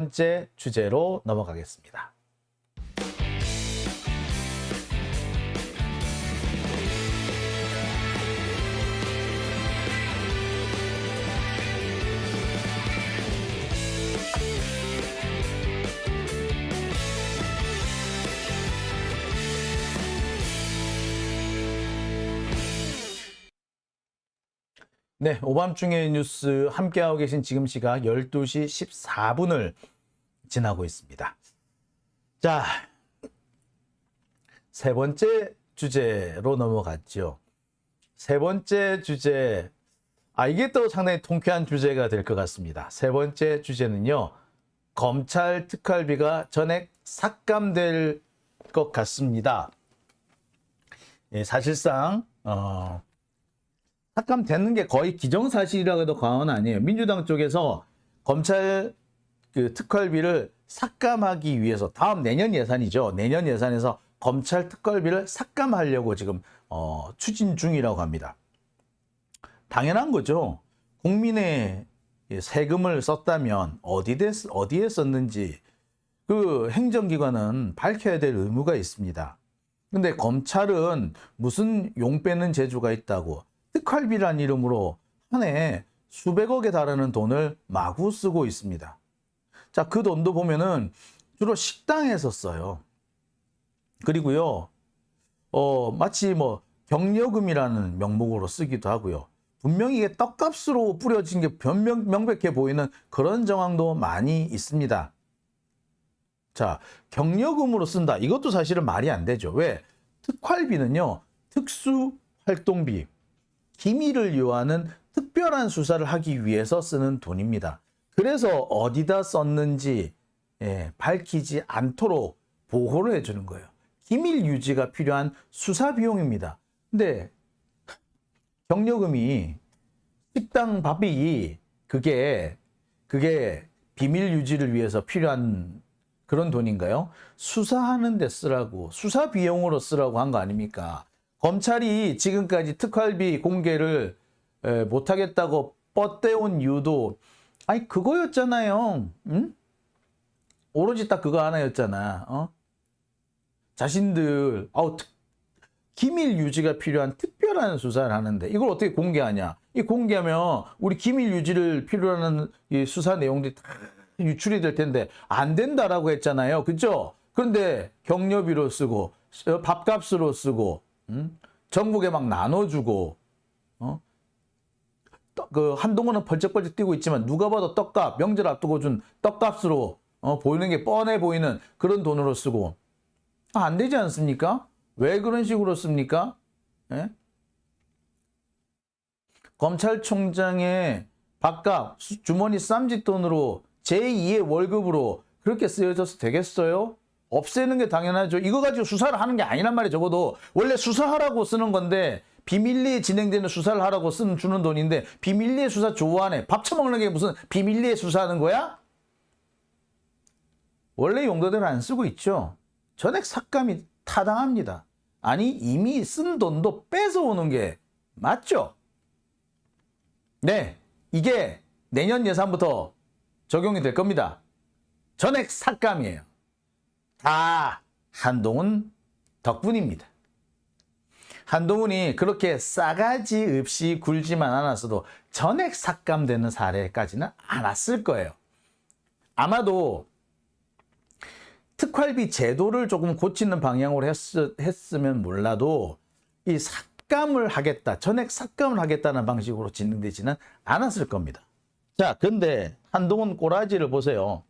번째 주제로 넘어가겠습니다. 네, 오밤중의 뉴스 함께하고 계신 지금 시각 12시 14분을 지나고 있습니다. 자, 세 번째 주제로 넘어갔죠. 세 번째 주제, 이게 또 상당히 통쾌한 주제가 될 것 같습니다. 세 번째 주제는요, 검찰 특활비가 전액 삭감될 것 같습니다. 예, 사실상 삭감되는 게 거의 기정사실이라고 해도 과언은 아니에요. 민주당 쪽에서 검찰 특활비를 삭감하기 위해서 다음 내년 예산이죠. 내년 예산에서 검찰 특활비를 삭감하려고 지금 추진 중이라고 합니다. 당연한 거죠. 국민의 세금을 썼다면 어디에 썼는지 그 행정기관은 밝혀야 될 의무가 있습니다. 근데 검찰은 무슨 용 빼는 재주가 있다고 특활비란 이름으로 한 해에 수백억에 달하는 돈을 마구 쓰고 있습니다. 자, 그 돈도 보면은 주로 식당에서 써요. 그리고요, 마치 뭐 경력금이라는 명목으로 쓰기도 하고요. 분명히 이게 떡값으로 뿌려진 게 명백해 보이는 그런 정황도 많이 있습니다. 자, 경력금으로 쓴다. 이것도 사실은 말이 안 되죠. 왜? 특활비는요, 특수활동비, 기밀을 요하는 특별한 수사를 하기 위해서 쓰는 돈입니다. 그래서 어디다 썼는지 밝히지 않도록 보호를 해주는 거예요. 기밀 유지가 필요한 수사 비용입니다. 근데 경력금이 식당 밥이 그게 비밀 유지를 위해서 필요한 그런 돈인가요? 수사하는 데 쓰라고, 수사 비용으로 쓰라고 한 거 아닙니까? 검찰이 지금까지 특활비 공개를 못하겠다고 뻗대온 이유도 그거였잖아요. 응? 오로지 딱 그거 하나였잖아. 자신들 기밀 유지가 필요한 특별한 수사를 하는데 이걸 어떻게 공개하냐? 이 공개하면 우리 기밀 유지를 필요로 하는 이 수사 내용들이 다 유출이 될 텐데 안 된다라고 했잖아요. 그죠? 그런데 경료비로 쓰고 밥값으로 쓰고 전국에 막 나눠주고 그 한동훈은 벌쩍벌쩍 뛰고 있지만 누가 봐도 떡값, 명절 앞두고 준 떡값으로 보이는 게 뻔해 보이는 그런 돈으로 쓰고 안 되지 않습니까? 왜 그런 식으로 씁니까? 예? 검찰총장의 밥값, 주머니 쌈짓돈으로 제2의 월급으로 그렇게 쓰여져서 되겠어요? 없애는 게 당연하죠. 이거 가지고 수사를 하는 게 아니란 말이에요. 적어도 원래 수사하라고 쓰는 건데 비밀리에 진행되는 수사를 하라고 주는 돈인데 비밀리에 수사 좋아하네. 밥 처먹는 게 무슨 비밀리에 수사하는 거야? 원래 용도대로 안 쓰고 있죠. 전액 삭감이 타당합니다. 아니 이미 쓴 돈도 뺏어오는 게 맞죠? 네, 이게 내년 예산부터 적용이 될 겁니다. 전액 삭감이에요. 다 한동훈 덕분입니다. 한동훈이 그렇게 싸가지 없이 굴지만 않았어도 전액 삭감되는 사례까지는 안 왔을 거예요. 아마도 특활비 제도를 조금 고치는 방향으로 했으면 몰라도 이 삭감을 하겠다, 전액 삭감을 하겠다는 방식으로 진행되지는 않았을 겁니다. 자, 근데 한동훈 꼬라지를 보세요.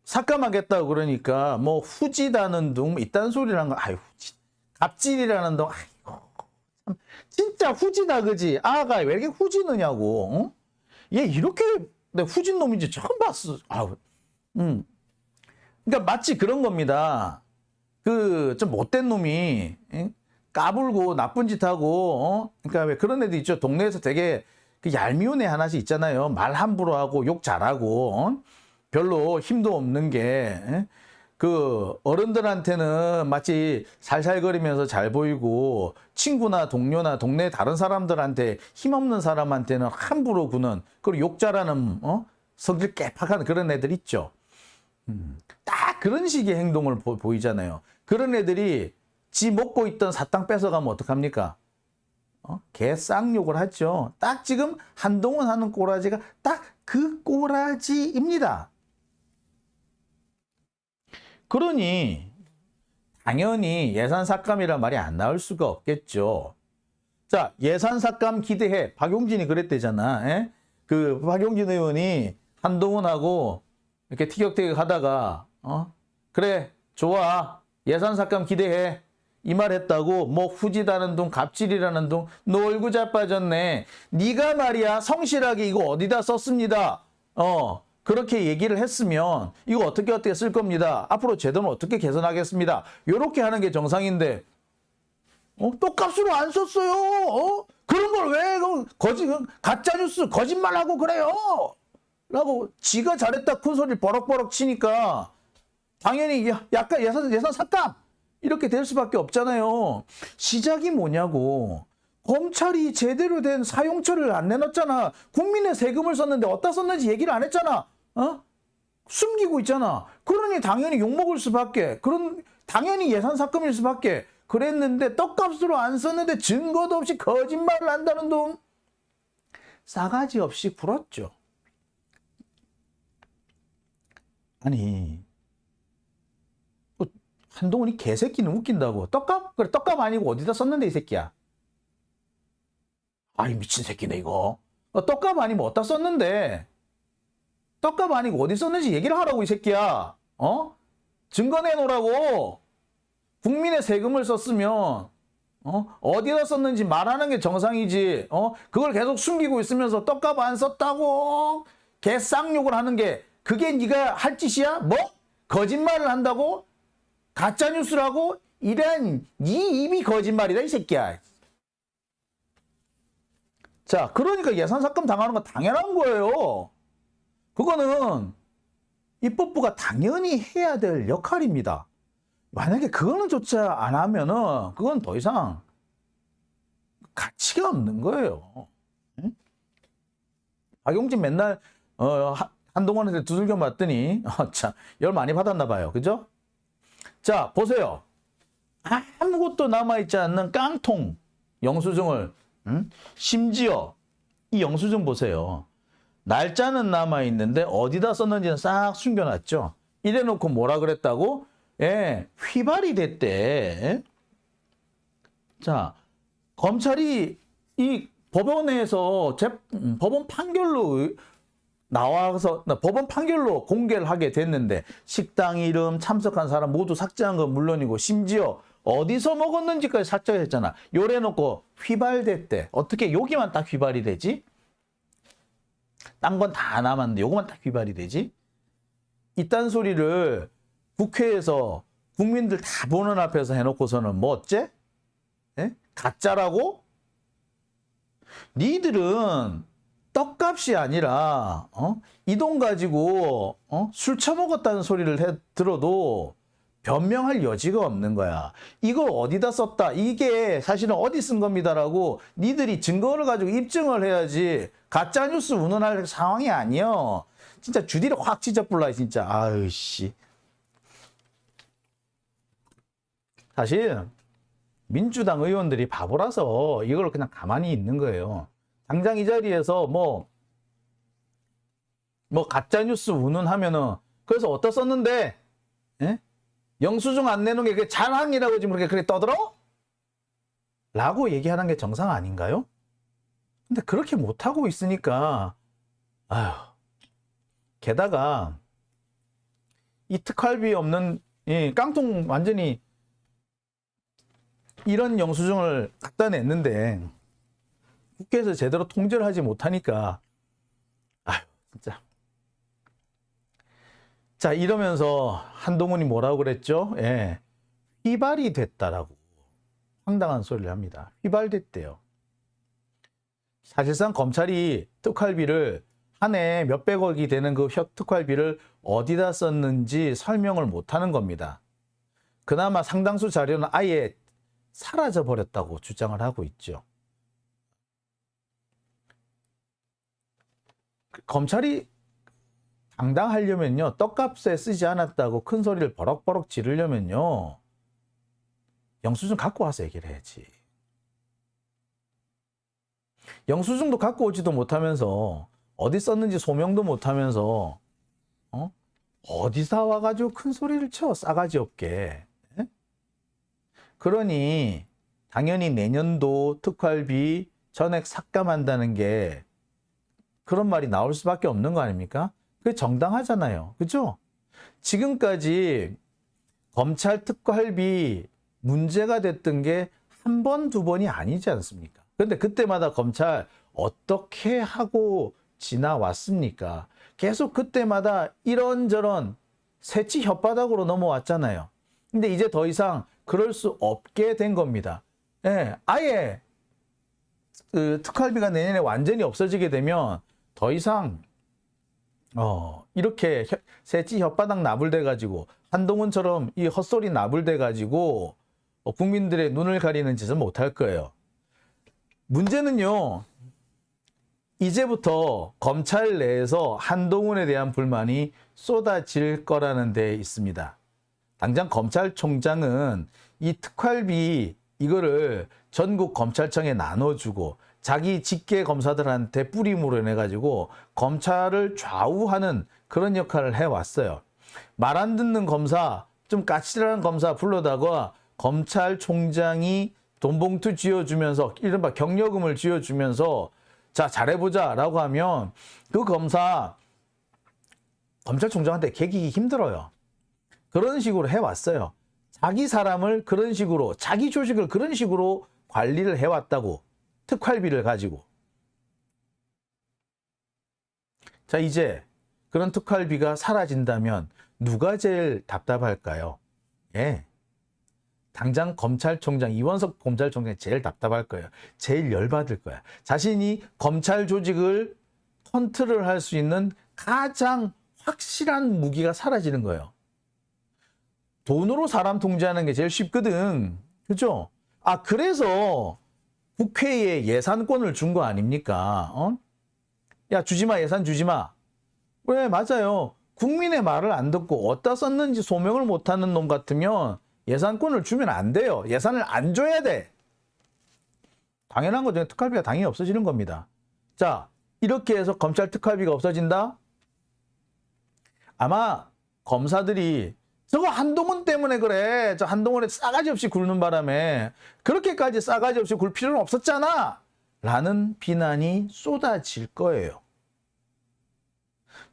삭감하겠다고 그러니까 뭐 후지다는 둥 이딴 소리라는 거, 후지, 갑질이라는 둥, 참 진짜 후지다 그지? 아가 왜 이렇게 후지느냐고? 얘 이렇게 내 후진 놈인지 처음 봤어. 그러니까 마치 그런 겁니다. 좀 못된 놈이 까불고 나쁜 짓 하고, 그러니까 왜 그런 애들 있죠. 동네에서 되게 얄미운 애 하나씩 있잖아요. 말 함부로 하고 욕 잘하고. 별로 힘도 없는 게 그 어른들한테는 마치 살살거리면서 잘 보이고 친구나 동료나 동네 다른 사람들한테 힘없는 사람한테는 함부로 구는 그리고 욕잘하는 성질 깨팍한 그런 애들 있죠. 딱 그런 식의 행동을 보이잖아요. 그런 애들이 지 먹고 있던 사탕 뺏어가면 어떡합니까? 개쌍욕을 하죠. 딱 지금 한동훈 하는 꼬라지가 딱 그 꼬라지입니다. 그러니 당연히 예산 삭감이란 말이 안 나올 수가 없겠죠. 자, 예산 삭감 기대해. 박용진이 그랬대잖아. 에? 그 박용진 의원이 한동훈하고 이렇게 티격태격 하다가 그래 좋아 예산 삭감 기대해 이 말 했다고 뭐 후지다는 둥 갑질이라는 둥 놀고 자빠졌네. 네가 말이야 성실하게 이거 어디다 썼습니다. 그렇게 얘기를 했으면 이거 어떻게 쓸 겁니다. 앞으로 제도는 어떻게 개선하겠습니다. 요렇게 하는 게 정상인데 떡값으로 안 썼어요. 그런 걸 왜 가짜뉴스 거짓말하고 그래요. 라고 지가 잘했다 큰 소리를 버럭버럭 치니까 당연히 약간 예산 삭감 이렇게 될 수밖에 없잖아요. 시작이 뭐냐고. 검찰이 제대로 된 사용처를 안 내놨잖아. 국민의 세금을 썼는데 어디다 썼는지 얘기를 안 했잖아. 숨기고 있잖아. 그러니 당연히 욕먹을 수밖에. 당연히 예산 삭감일 수밖에. 그랬는데 떡값으로 안 썼는데 증거도 없이 거짓말을 한다는 둥. 싸가지 없이 굴었죠. 아니 한동훈이 개새끼는 웃긴다고. 떡값? 그래 떡값 아니고 어디다 썼는데 이 새끼야. 아이 미친 새끼네 이거. 떡값 아니면 어디다 썼는데. 떡값 아니고 어디 썼는지 얘기를 하라고 이 새끼야. 증거 내놓으라고. 국민의 세금을 썼으면 어디다 썼는지 말하는 게 정상이지. 그걸 계속 숨기고 있으면서 떡값 안 썼다고 개쌍욕을 하는 게 그게 네가 할 짓이야? 뭐? 거짓말을 한다고? 가짜뉴스라고? 이런 네 입이 거짓말이다 이 새끼야. 자, 그러니까 예산 삭감 당하는 건 당연한 거예요. 그거는 입법부가 당연히 해야 될 역할입니다. 만약에 그거는 조차 안 하면은 그건 더 이상 가치가 없는 거예요. 응? 박용진 맨날 한동훈한테 두들겨 맞더니 참 열 많이 받았나 봐요. 그죠? 자, 보세요. 아무것도 남아있지 않는 깡통 영수증을 심지어 이 영수증 보세요. 날짜는 남아있는데 어디다 썼는지는 싹 숨겨놨죠. 이래놓고 뭐라 그랬다고? 휘발이 됐대. 자, 검찰이 이 법원에서 법원 판결로 나와서 법원 판결로 공개를 하게 됐는데 식당 이름 참석한 사람 모두 삭제한 건 물론이고 심지어 어디서 먹었는지까지 삭제했잖아. 요래놓고 휘발됐대. 어떻게 여기만 딱 휘발이 되지? 딴 건 다 남았는데 요거만 딱 휘발이 되지? 이딴 소리를 국회에서 국민들 다 보는 앞에서 해놓고서는 뭐 어째? 가짜라고? 니들은 떡값이 아니라 이 돈 가지고 술 처먹었다는 소리를 들어도 변명할 여지가 없는 거야. 이걸 어디다 썼다. 이게 사실은 어디 쓴 겁니다라고 니들이 증거를 가지고 입증을 해야지 가짜뉴스 운운할 상황이 아니여. 진짜 주디를 확 찢어불라 진짜. 아유 씨. 사실 민주당 의원들이 바보라서 이걸 그냥 가만히 있는 거예요. 당장 이 자리에서 뭐 가짜뉴스 운운하면은 그래서 어디다 썼는데 영수증 안 내놓은 게 그게 자랑이라고 지금 그렇게 떠들어? 라고 얘기하는 게 정상 아닌가요? 근데 그렇게 못하고 있으니까 아휴 게다가 이 특활비 없는 이 깡통 완전히 이런 영수증을 갖다 냈는데 국회에서 제대로 통제를 하지 못하니까 아휴 진짜. 자 이러면서 한동훈이 뭐라고 그랬죠? 휘발이 됐다라고 황당한 소리를 합니다. 휘발됐대요. 사실상 검찰이 특활비를 한 해 몇백억이 되는 그 특활비를 어디다 썼는지 설명을 못 하는 겁니다. 그나마 상당수 자료는 아예 사라져 버렸다고 주장을 하고 있죠. 검찰이 당당하려면요, 떡값에 쓰지 않았다고 큰 소리를 버럭버럭 지르려면요, 영수증 갖고 와서 얘기를 해야지. 영수증도 갖고 오지도 못하면서, 어디 썼는지 소명도 못하면서, 어디서 와가지고 큰 소리를 쳐, 싸가지 없게. 에? 그러니 당연히 내년도 특활비 전액 삭감한다는 게 그런 말이 나올 수밖에 없는 거 아닙니까? 그게 정당하잖아요. 그죠? 지금까지 검찰 특활비 문제가 됐던 게 한 번, 두 번이 아니지 않습니까? 그런데 그때마다 검찰 어떻게 하고 지나왔습니까? 계속 그때마다 이런저런 새치 혓바닥으로 넘어왔잖아요. 근데 이제 더 이상 그럴 수 없게 된 겁니다. 예, 아예 그 특활비가 내년에 완전히 없어지게 되면 더 이상 이렇게 새치 혓바닥 나불대 가지고 한동훈처럼 이 헛소리 나불대 가지고 국민들의 눈을 가리는 짓을 못할 거예요. 문제는요, 이제부터 검찰 내에서 한동훈에 대한 불만이 쏟아질 거라는 데 있습니다. 당장 검찰총장은 이 특활비 이거를 전국 검찰청에 나눠주고 자기 직계 검사들한테 뿌림으로 인해 가지고 검찰을 좌우하는 그런 역할을 해왔어요. 말 안 듣는 검사, 좀 까칠한 검사 불러다가 검찰총장이 돈봉투 쥐어주면서 이른바 경력금을 쥐어주면서 자, 잘해보자 라고 하면 그 검사 검찰총장한테 개기기 힘들어요. 그런 식으로 해왔어요. 자기 사람을 그런 식으로, 자기 조직을 그런 식으로 관리를 해왔다고. 특활비를 가지고. 자, 이제 그런 특활비가 사라진다면 누가 제일 답답할까요? 예. 당장 검찰총장, 이원석 검찰총장이 제일 답답할 거예요. 제일 열받을 거야. 자신이 검찰 조직을 컨트롤할 수 있는 가장 확실한 무기가 사라지는 거예요. 돈으로 사람 통제하는 게 제일 쉽거든. 그죠? 아, 그래서 국회에 예산권을 준 거 아닙니까? 야, 주지마, 예산 주지마. 왜, 맞아요. 국민의 말을 안 듣고 어디다 썼는지 소명을 못하는 놈 같으면 예산권을 주면 안 돼요. 예산을 안 줘야 돼. 당연한 거죠. 특활비가 당연히 없어지는 겁니다. 자, 이렇게 해서 검찰 특활비가 없어진다? 아마 검사들이 저거 한동훈 때문에 그래. 저 한동훈에 싸가지 없이 굴는 바람에 그렇게까지 싸가지 없이 굴 필요는 없었잖아. 라는 비난이 쏟아질 거예요.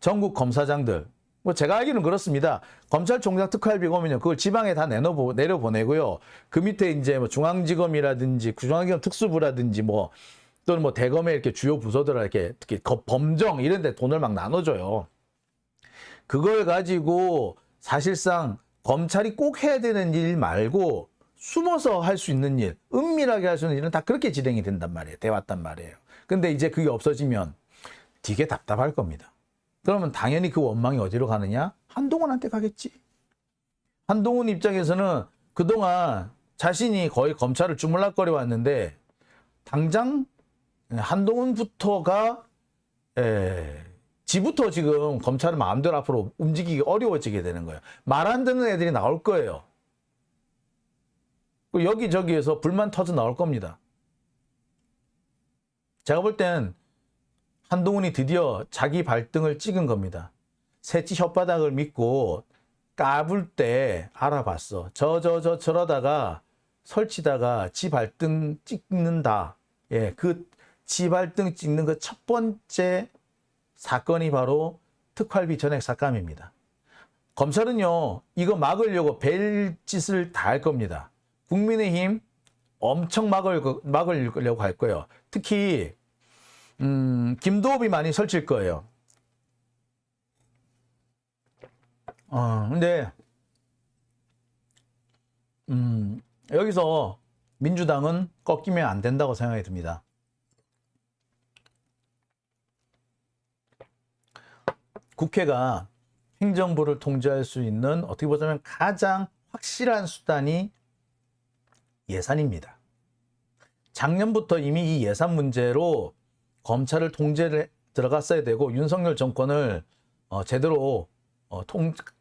전국 검사장들. 뭐 제가 알기는 그렇습니다. 검찰총장 특활비 오면요, 그걸 지방에 다 내려보내고요. 그 밑에 이제 뭐 중앙지검이라든지 중앙지검 특수부라든지 뭐 또는 뭐 대검의 이렇게 주요 부서들한테 특히 범정 이런 데 돈을 막 나눠줘요. 그걸 가지고 사실상 검찰이 꼭 해야 되는 일 말고 숨어서 할 수 있는 일, 은밀하게 할 수 있는 일은 다 그렇게 진행이 된단 말이에요. 돼왔단 말이에요. 근데 이제 그게 없어지면 되게 답답할 겁니다. 그러면 당연히 그 원망이 어디로 가느냐? 한동훈한테 가겠지. 한동훈 입장에서는 그동안 자신이 거의 검찰을 주물락거려 왔는데 당장 한동훈부터가 지부터 지금 검찰을 마음대로 앞으로 움직이기 어려워지게 되는 거예요. 말 안 듣는 애들이 나올 거예요. 여기저기에서 불만 터져 나올 겁니다. 제가 볼 땐 한동훈이 드디어 자기 발등을 찍은 겁니다. 새치 혓바닥을 믿고 까불 때 알아봤어. 저러다가 설치다가 지 발등 찍는다. 예, 그 지 발등 찍는 그 첫 번째 사건이 바로 특활비 전액 삭감입니다. 검찰은요, 이거 막으려고 벨짓을 다 할 겁니다. 국민의힘 엄청 막으려고 할 거예요. 특히 김도읍이 많이 설칠 거예요. 근데 여기서 민주당은 꺾이면 안 된다고 생각이 듭니다. 국회가 행정부를 통제할 수 있는 어떻게 보자면 가장 확실한 수단이 예산입니다. 작년부터 이미 이 예산 문제로 검찰을 통제를 들어갔어야 되고 윤석열 정권을 제대로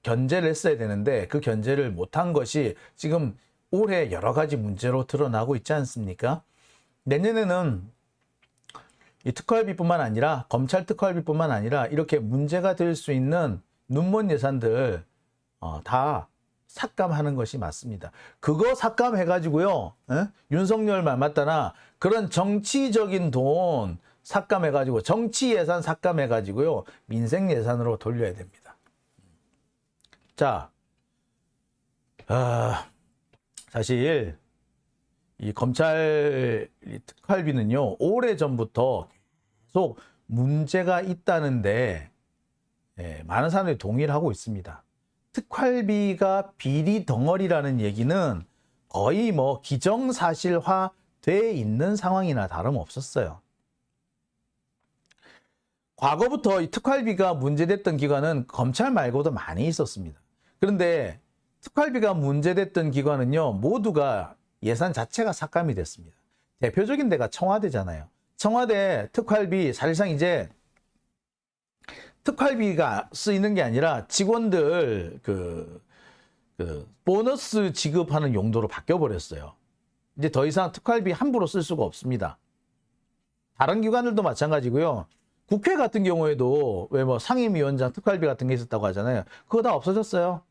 견제를 했어야 되는데 그 견제를 못한 것이 지금 올해 여러 가지 문제로 드러나고 있지 않습니까? 내년에는 이 특활비뿐만 아니라 검찰 특활비뿐만 아니라 이렇게 문제가 될 수 있는 눈먼 예산들 다 삭감하는 것이 맞습니다. 그거 삭감해가지고요, 윤석열 말 맞다나 그런 정치적인 돈 삭감해가지고 정치 예산 삭감해가지고요 민생 예산으로 돌려야 됩니다. 자, 사실 이 검찰 특활비는요 오래전부터 계속 문제가 있다는데 많은 사람들이 동의를 하고 있습니다. 특활비가 비리 덩어리라는 얘기는 거의 뭐 기정사실화 돼 있는 상황이나 다름없었어요. 과거부터 이 특활비가 문제됐던 기관은 검찰 말고도 많이 있었습니다. 그런데 특활비가 문제됐던 기관은요 모두가 예산 자체가 삭감이 됐습니다. 대표적인 데가 청와대잖아요. 청와대 특활비 사실상 이제 특활비가 쓰이는 게 아니라 직원들 그 보너스 지급하는 용도로 바뀌어 버렸어요. 이제 더 이상 특활비 함부로 쓸 수가 없습니다. 다른 기관들도 마찬가지고요. 국회 같은 경우에도 왜 뭐 상임위원장 특활비 같은 게 있었다고 하잖아요. 그거 다 없어졌어요.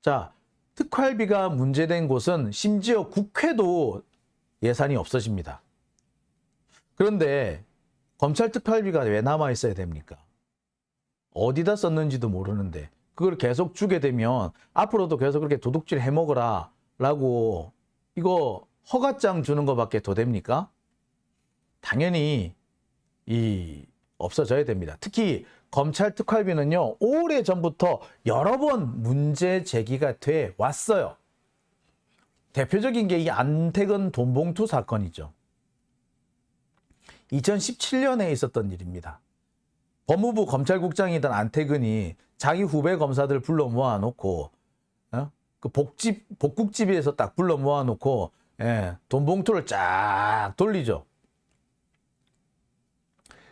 자, 특활비가 문제된 곳은 심지어 국회도 예산이 없어집니다. 그런데 검찰 특활비가 왜 남아 있어야 됩니까? 어디다 썼는지도 모르는데 그걸 계속 주게 되면 앞으로도 계속 그렇게 도둑질 해먹어라 라고 이거 허가장 주는 것밖에 더 됩니까? 당연히 없어져야 됩니다. 특히 검찰 특활비는요 오래전부터 여러 번 문제 제기가 돼 왔어요. 대표적인 게 이 안태근 돈봉투 사건이죠. 2017년에 있었던 일입니다. 법무부 검찰국장이던 안태근이 자기 후배 검사들 불러 모아놓고 그 복국집에서 딱 불러 모아놓고 돈봉투를 쫙 돌리죠.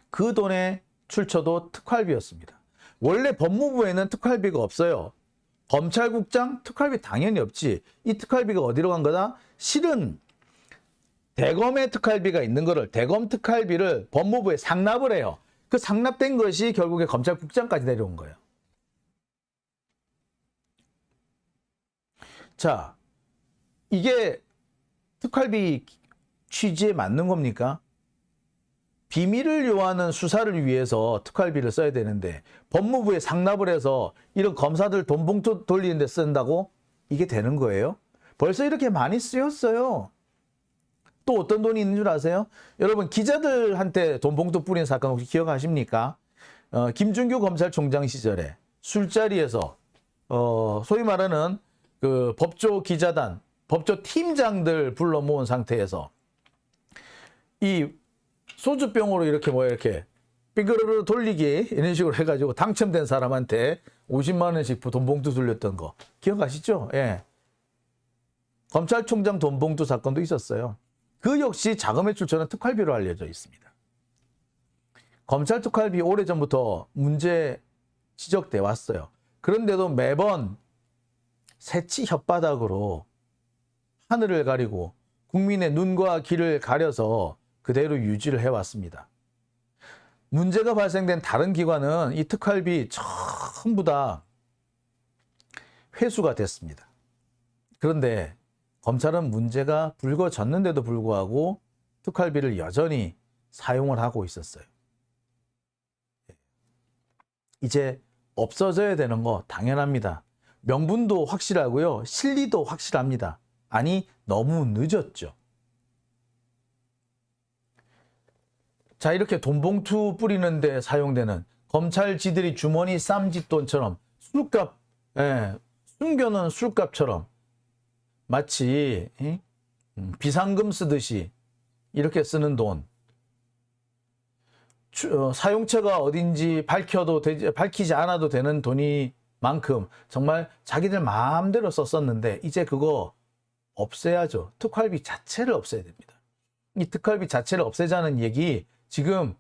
그 돈의 출처도 특활비였습니다. 원래 법무부에는 특활비가 없어요. 검찰국장 특활비 당연히 없지. 이 특활비가 어디로 간 거다? 실은 대검의 특활비가 있는 거를 대검 특활비를 법무부에 상납을 해요. 그 상납된 것이 결국에 검찰국장까지 내려온 거예요. 자, 이게 특활비 취지에 맞는 겁니까? 비밀을 요하는 수사를 위해서 특활비를 써야 되는데 법무부에 상납을 해서 이런 검사들 돈봉투 돌리는 데 쓴다고? 이게 되는 거예요? 벌써 이렇게 많이 쓰였어요. 또 어떤 돈이 있는 줄 아세요? 여러분 기자들한테 돈봉투 뿌린 사건 혹시 기억하십니까? 김준규 검찰총장 시절에 술자리에서 소위 말하는 그 법조 기자단, 법조 팀장들 불러 모은 상태에서 이 소주병으로 이렇게 삐그르르 돌리기 이런 식으로 해가지고 당첨된 사람한테 50만 원씩 돈봉투 돌렸던 거 기억하시죠? 예. 검찰총장 돈봉투 사건도 있었어요. 그 역시 자금의 출처는 특활비로 알려져 있습니다. 검찰 특활비 오래전부터 문제 지적돼 왔어요. 그런데도 매번 새치 혓바닥으로 하늘을 가리고 국민의 눈과 귀를 가려서 그대로 유지를 해왔습니다. 문제가 발생된 다른 기관은 이 특활비 전부 다 회수가 됐습니다. 그런데 검찰은 문제가 불거졌는데도 불구하고 특활비를 여전히 사용을 하고 있었어요. 이제 없어져야 되는 거 당연합니다. 명분도 확실하고요. 실리도 확실합니다. 아니, 너무 늦었죠. 자, 이렇게 돈봉투 뿌리는 데 사용되는 검찰 지들이 주머니 쌈짓돈처럼 술값, 숨겨놓은 술값처럼 마치 비상금 쓰듯이 이렇게 쓰는 돈. 사용처가 어딘지 밝히지 않아도 되는 돈이만큼 정말 자기들 마음대로 썼었는데 이제 그거 없애야죠. 특활비 자체를 없애야 됩니다. 이 특활비 자체를 없애자는 얘기 지금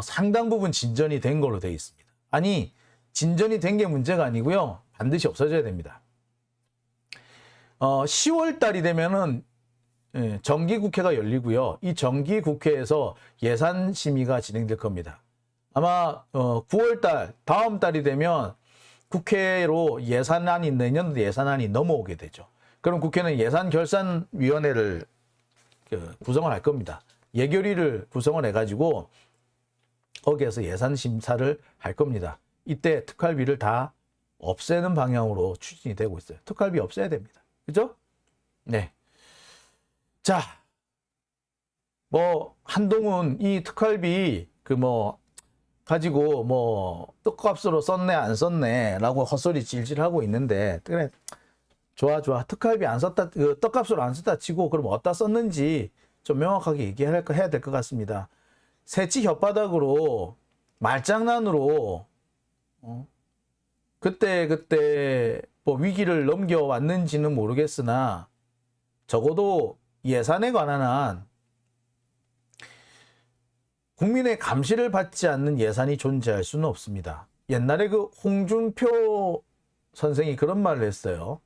상당 부분 진전이 된 걸로 되어 있습니다. 아니, 진전이 된 게 문제가 아니고요. 반드시 없어져야 됩니다. 10월 달이 되면은 정기국회가 열리고요. 이 정기국회에서 예산 심의가 진행될 겁니다. 아마 9월 달, 다음 달이 되면 국회로 내년도 예산안이 넘어오게 되죠. 그럼 국회는 예산결산위원회를 구성을 할 겁니다. 예결위를 구성을 해가지고 거기에서 예산 심사를 할 겁니다. 이때 특활비를 다 없애는 방향으로 추진이 되고 있어요. 특활비 없애야 됩니다. 그죠? 네. 자, 한동훈 이 특활비 가지고 떡값으로 썼네 안 썼네 라고 헛소리 질질 하고 있는데, 그래, 좋아. 특활비 안 썼다, 떡값으로 안 썼다 치고 그럼 어디다 썼는지 좀 명확하게 얘기해야 될 것 같습니다. 새치 혓바닥으로 말장난으로 그때 위기를 넘겨왔는지는 모르겠으나 적어도 예산에 관한 한 국민의 감시를 받지 않는 예산이 존재할 수는 없습니다. 옛날에 홍준표 선생이 그런 말을 했어요.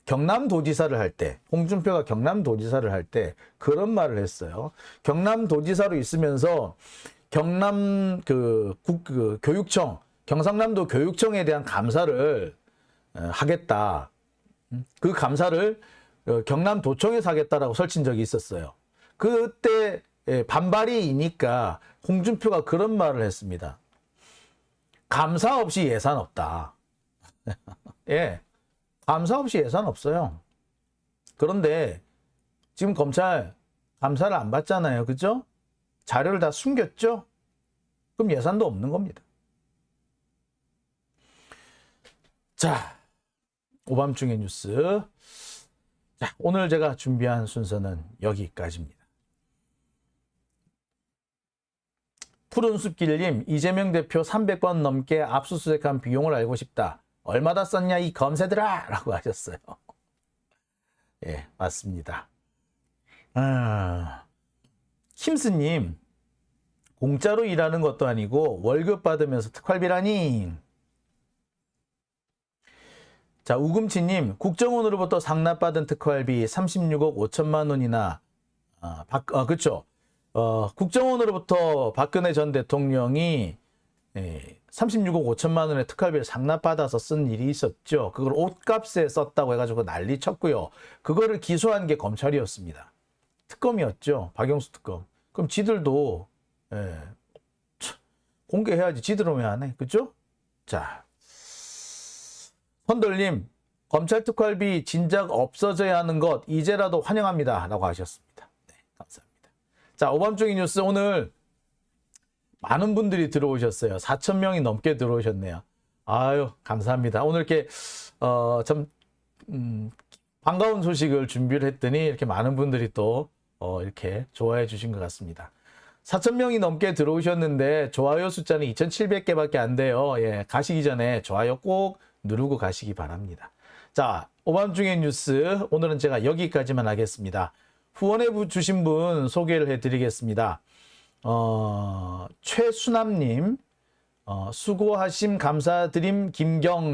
경남도지사를 할 때, 홍준표가 경남도지사를 할 때 그런 말을 했어요. 경남도지사로 있으면서 경남 교육청, 경상남도 교육청에 대한 감사를 하겠다. 그 감사를 경남도청에서 하겠다라고 설친 적이 있었어요. 그때 반발이니까 홍준표가 그런 말을 했습니다. 감사 없이 예산 없다. 예. 감사 없이 예산 없어요. 그런데 지금 검찰 감사를 안 받잖아요. 그죠? 자료를 다 숨겼죠? 그럼 예산도 없는 겁니다. 자, 오밤중의 뉴스. 자, 오늘 제가 준비한 순서는 여기까지입니다. 푸른숲길님, 이재명 대표 300번 넘게 압수수색한 비용을 알고 싶다. 얼마나 썼냐 이 검새들아! 라고 하셨어요. 예, 맞습니다. 킴스님, 공짜로 일하는 것도 아니고 월급 받으면서 특활비라니. 자, 우금치님, 국정원으로부터 상납받은 특활비 36억 5천만 원이나, 그렇죠. 국정원으로부터 박근혜 전 대통령이 36억 5천만 원의 특활비를 상납받아서 쓴 일이 있었죠. 그걸 옷값에 썼다고 해가지고 난리 쳤고요. 그거를 기소한 게 검찰이었습니다. 특검이었죠. 박영수 특검. 그럼 지들도 공개해야지. 지들은 왜 안 해? 그죠? 자, 헌돌님, 검찰 특활비 진작 없어져야 하는 것 이제라도 환영합니다. 라고 하셨습니다. 네, 감사합니다. 자, 오밤중의 뉴스 오늘 많은 분들이 들어오셨어요. 4,000명이 넘게 들어오셨네요. 아유, 감사합니다. 오늘 이렇게 참 반가운 소식을 준비를 했더니 이렇게 많은 분들이 또 이렇게 좋아해 주신 것 같습니다. 4,000명이 넘게 들어오셨는데 좋아요 숫자는 2,700개밖에 안 돼요. 예, 가시기 전에 좋아요 꼭 누르고 가시기 바랍니다. 자, 오밤중의 뉴스 오늘은 제가 여기까지만 하겠습니다. 후원해 주신 분 소개를 해드리겠습니다. 최수남님, 수고하심 감사드림 김경